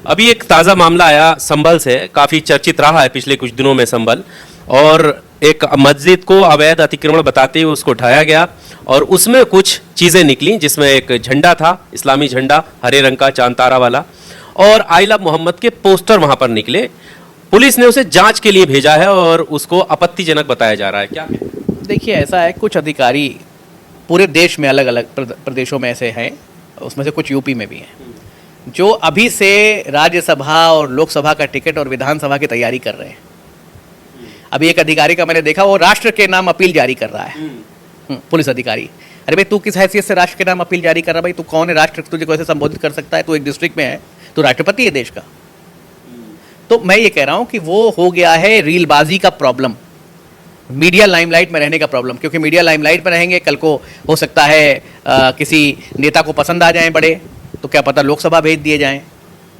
अभी एक ताज़ा मामला आया संभल से, काफ़ी चर्चित रहा है पिछले कुछ दिनों में संभल, और एक मस्जिद को अवैध अतिक्रमण बताते हुए उसको ढाया गया और उसमें कुछ चीज़ें निकली जिसमें एक झंडा था, इस्लामी झंडा हरे रंग का चांद तारा वाला, और आई लव मोहम्मद के पोस्टर वहाँ पर निकले। पुलिस ने उसे जांच के लिए भेजा है और उसको आपत्तिजनक बताया जा रहा है। क्या देखिए, ऐसा है, कुछ अधिकारी पूरे देश में अलग अलग प्रदेशों में ऐसे हैं, उसमें से कुछ यूपी में भी हैं, जो अभी से राज्यसभा और लोकसभा का टिकट और विधानसभा की तैयारी कर रहे हैं। अभी एक अधिकारी का मैंने देखा, वो राष्ट्र के नाम अपील जारी कर रहा है, पुलिस अधिकारी। अरे भाई, तू किस हैसियत से राष्ट्र के नाम अपील जारी कर रहा है? भाई तू कौन है? राष्ट्र तुझे कैसे संबोधित कर सकता है? तू एक डिस्ट्रिक्ट में है, तू राष्ट्रपति है देश का। तो मैं ये कह रहा हूँ कि वो हो गया है रीलबाजी का प्रॉब्लम, मीडिया लाइमलाइट में रहने का प्रॉब्लम। क्योंकि मीडिया लाइमलाइट में रहेंगे, कल को हो सकता है किसी नेता को पसंद आ जाए बड़े, तो क्या पता लोकसभा भेज दिए जाएं,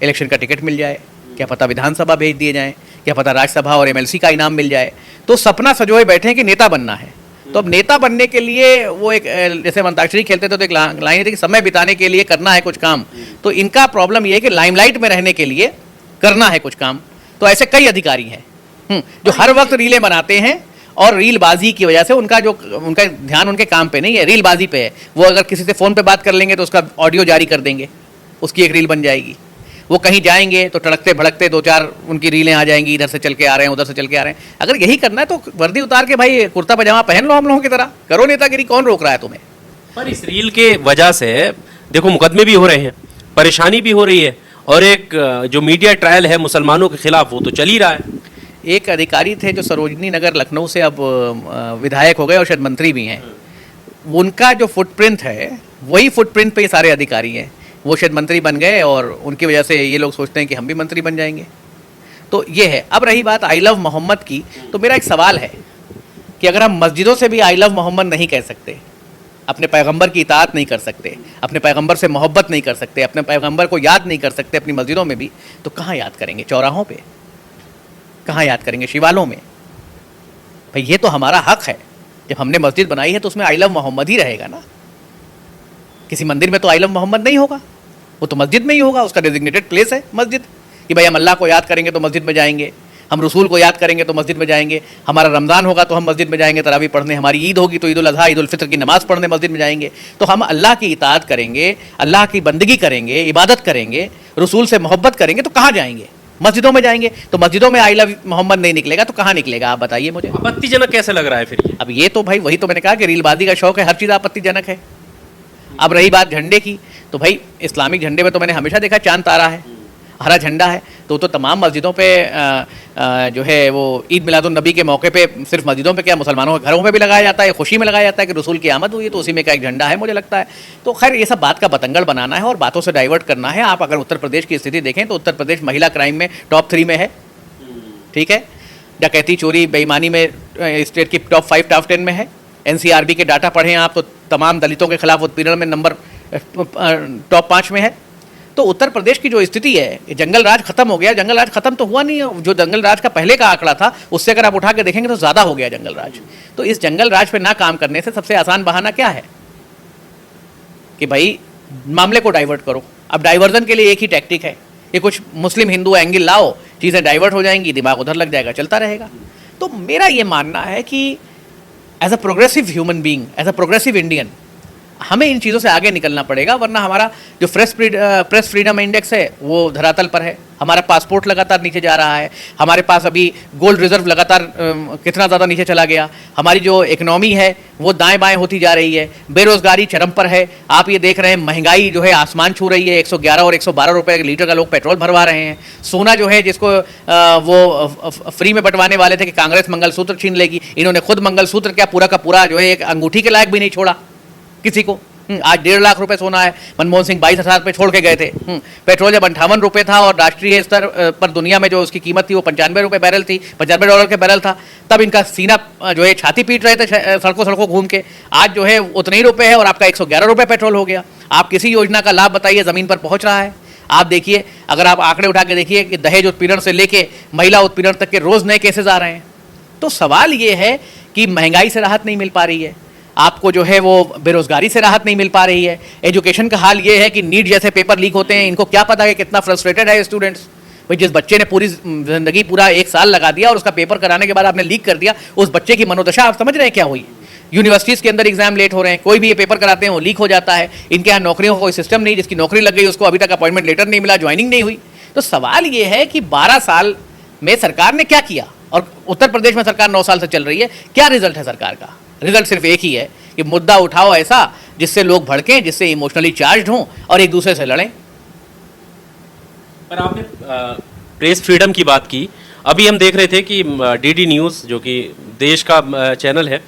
इलेक्शन का टिकट मिल जाए, क्या पता विधानसभा भेज दिए जाएं, क्या पता राज्यसभा और एमएलसी का इनाम मिल जाए। तो सपना सजोए बैठे हैं कि नेता बनना है। तो अब नेता बनने के लिए वो एक, जैसे अंताक्षरी खेलते थे तो एक लाइन थी कि समय बिताने के लिए करना है कुछ काम। तो इनका प्रॉब्लम ये है कि लाइमलाइट में रहने के लिए करना है कुछ काम। तो ऐसे कई अधिकारी हैं जो हर वक्त रीलें बनाते हैं और रीलबाजी की वजह से उनका ध्यान उनके काम पे नहीं है, रीलबाजी पे है। वो अगर किसी से फ़ोन पे बात कर लेंगे तो उसका ऑडियो जारी कर देंगे, उसकी एक रील बन जाएगी। वो कहीं जाएंगे तो तड़कते भड़कते 2-4 उनकी रीलें आ जाएंगी, इधर से चल के आ रहे हैं, उधर से चल के आ रहे हैं। अगर यही करना है तो वर्दी उतार के भाई कुर्ता पजामा पहन लो हम लोगों की तरह, करो नेतागिरी, कौन रोक रहा है तुम्हें? पर इस रील के वजह से देखो मुकदमे भी हो रहे हैं, परेशानी भी हो रही है, और एक जो मीडिया ट्रायल है मुसलमानों के खिलाफ वो तो चल ही रहा है। एक अधिकारी थे जो सरोजनी नगर लखनऊ से अब विधायक हो गए और शायद मंत्री भी हैं। उनका जो फुटप्रिंट है वही फुटप्रिंट पे ये सारे अधिकारी हैं। वो शायद मंत्री बन गए और उनकी वजह से ये लोग सोचते हैं कि हम भी मंत्री बन जाएंगे। तो ये है। अब रही बात आई लव मोहम्मद की, तो मेरा एक सवाल है कि अगर हम मस्जिदों से भी आई लव मोहम्मद नहीं कह सकते, अपने पैगंबर की इताअत नहीं कर सकते, अपने पैगंबर से मोहब्बत नहीं कर सकते, अपने पैगंबर को याद नहीं कर सकते अपनी मस्जिदों में भी, तो कहाँ याद करेंगे? चौराहों पे कहाँ याद करेंगे? शिवालों में? भाई ये तो हमारा हक है। जब हमने मस्जिद बनाई है तो उसमें आई लव मोहम्मद ही रहेगा ना। किसी मंदिर में तो आई लव मोहम्मद नहीं होगा, वो तो मस्जिद में ही होगा। उसका डेजिग्नेटेड प्लेस है मस्जिद, कि भाई हम अल्लाह को याद करेंगे तो मस्जिद में जाएंगे, हम रसूल को याद करेंगे तो मस्जिद में जाएंगे, हमारा रमज़ान होगा तो हम मस्जिद में जाएंगे तरावी पढ़ने, हमारी ईद होगी तो ईद उल अज़हा ईद उल फितर की नमाज़ पढ़ने मस्जिद में जाएंगे। तो हम अल्लाह की इताअत करेंगे, अल्लाह की बंदगी करेंगे, इबादत करेंगे, रसूल से मोहब्बत करेंगे, तो कहाँ जाएंगे? मस्जिदों में जाएंगे। तो मस्जिदों में आई लव मोहम्मद नहीं निकलेगा तो कहाँ निकलेगा? आप बताइए मुझे। आपत्तिजनक कैसे लग रहा है फिर? अब ये तो भाई वही तो मैंने कहा कि रीलबाजी का शौक है, हर चीज़ आपत्तिजनक है। अब रही बात झंडे की, तो भाई इस्लामिक झंडे में तो मैंने हमेशा देखा चांद तारा है, हरा झंडा है। तो तमाम मस्जिदों पे जो है वो ईद मिलादुन्नबी के मौके पे, सिर्फ मस्जिदों पे क्या मुसलमानों के घरों पे भी लगाया जाता है, खुशी में लगाया जाता है कि रसूल की आमद हुई है, तो उसी में का एक झंडा है मुझे लगता है। तो खैर ये सब बात का बतंगड़ बनाना है और बातों से डाइवर्ट करना है। आप अगर उत्तर प्रदेश की स्थिति देखें तो उत्तर प्रदेश महिला क्राइम में टॉप 3 में है, ठीक है। डकैती, चोरी, बेईमानी में स्टेट की टॉप 5 टॉप 10 में है। एनसीआरबी के डाटा पढ़ें आप तो तमाम दलितों के खिलाफ उत्पीड़न में नंबर टॉप 5 में है। तो उत्तर प्रदेश की जो स्थिति है, जंगल राज खत्म हो गया। जंगल राज खत्म तो हुआ नहीं, जो जंगल राज का पहले का आंकड़ा था उससे अगर आप उठा के देखेंगे तो ज़्यादा हो गया जंगल राज। तो इस जंगल राज पे ना काम करने से सबसे आसान बहाना क्या है कि भाई मामले को डाइवर्ट करो। अब डाइवर्जन के लिए एक ही टैक्टिक है कि कुछ मुस्लिम हिंदू एंगल लाओ, चीज़ें डाइवर्ट हो जाएंगी, दिमाग उधर लग जाएगा, चलता रहेगा। तो मेरा ये मानना है कि as a progressive human being, as a progressive Indian, हमें इन चीज़ों से आगे निकलना पड़ेगा, वरना हमारा जो प्रेस फ्रीडम इंडेक्स है वो धरातल पर है। हमारा पासपोर्ट लगातार नीचे जा रहा है, हमारे पास अभी गोल्ड रिजर्व लगातार कितना ज़्यादा नीचे चला गया, हमारी जो इकनॉमी है वो दाएं बाएं होती जा रही है, बेरोज़गारी चरम पर है। आप ये देख रहे हैं महंगाई जो है आसमान छू रही है, 111 और 112 रुपये लीटर का लोग पेट्रोल भरवा रहे हैं। सोना जो है जिसको वो फ्री में बंटवाने वाले थे कि कांग्रेस मंगलसूत्र छीन लेगी, इन्होंने खुद मंगलसूत्र क्या पूरा का पूरा जो है एक अंगूठी के लायक भी नहीं छोड़ा किसी को। आज 1.5 लाख रुपए सोना है, मनमोहन सिंह 22,000 रुपये छोड़ के गए थे। पेट्रोल जब 58 रुपये था और राष्ट्रीय स्तर पर दुनिया में जो उसकी कीमत थी वो 95 रुपये बैरल थी, $95 के बैरल था, तब इनका सीना जो है छाती पीट रहे थे सड़कों सड़कों घूम के। आज जो है उतने ही रुपये है और आपका 111 रुपये पेट्रोल हो गया। आप किसी योजना का लाभ बताइए ज़मीन पर पहुँच रहा है? आप देखिए, अगर आप आंकड़े उठा के देखिए कि दहेज उत्पीड़न से लेके महिला उत्पीड़न तक के रोज़ नए केसेज आ रहे हैं। तो सवाल ये है कि महंगाई से राहत नहीं मिल पा रही है, आपको जो है वो बेरोजगारी से राहत नहीं मिल पा रही है। एजुकेशन का हाल ये है कि नीट जैसे पेपर लीक होते हैं, इनको क्या पता है कितना फ्रस्ट्रेटेड है स्टूडेंट्स। भाई जिस बच्चे ने पूरी जिंदगी पूरा 1 साल लगा दिया और उसका पेपर कराने के बाद आपने लीक कर दिया, उस बच्चे की मनोदशा आप समझ रहे हैं क्या हुई। यूनिवर्सिटीज़ के अंदर एग्जाम लेट हो रहे हैं, कोई भी ये पेपर कराते हैं वो लीक हो जाता है। इनके यहाँ नौकरियों का कोई सिस्टम नहीं, जिसकी नौकरी लग गई उसको अभी तक अपॉइंटमेंट लेटर नहीं मिला, ज्वाइनिंग नहीं हुई। तो सवाल ये है कि 12 साल में सरकार ने क्या किया, और उत्तर प्रदेश में सरकार 9 साल से चल रही है, क्या रिजल्ट है सरकार का। रिजल्ट सिर्फ एक ही है कि मुद्दा उठाओ ऐसा जिससे लोग भड़कें, जिससे इमोशनली चार्ज हों और एक दूसरे से लड़ें। पर आपने प्रेस फ्रीडम की बात की। अभी हम देख रहे थे कि डीडी न्यूज़ जो कि देश का चैनल है,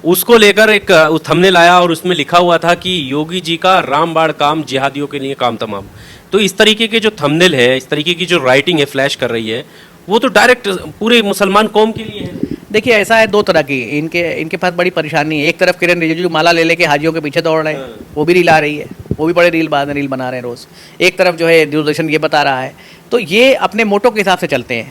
उसको लेकर एक थंबनेल आया और उसमें लिखा हुआ था कि योगी जी का रामबाण काम जिहादियों के लिए काम तमाम। तो इस तरीके के जो थंबनेल है, इस तरीके की जो राइटिंग है फ्लैश कर रही है, वो तो डायरेक्ट पूरे मुसलमान कौम के लिए है। देखिए ऐसा है, 2 तरह की इनके पास बड़ी परेशानी है। एक तरफ किरण रिजिजू माला ले लेके हाजियों के पीछे दौड़ रहे हैं, वो भी रील आ रही है, वो भी बड़े रील बना रहे हैं रोज़। एक तरफ जो है दूरदर्शन ये बता रहा है, तो ये अपने मोटो के हिसाब से चलते हैं।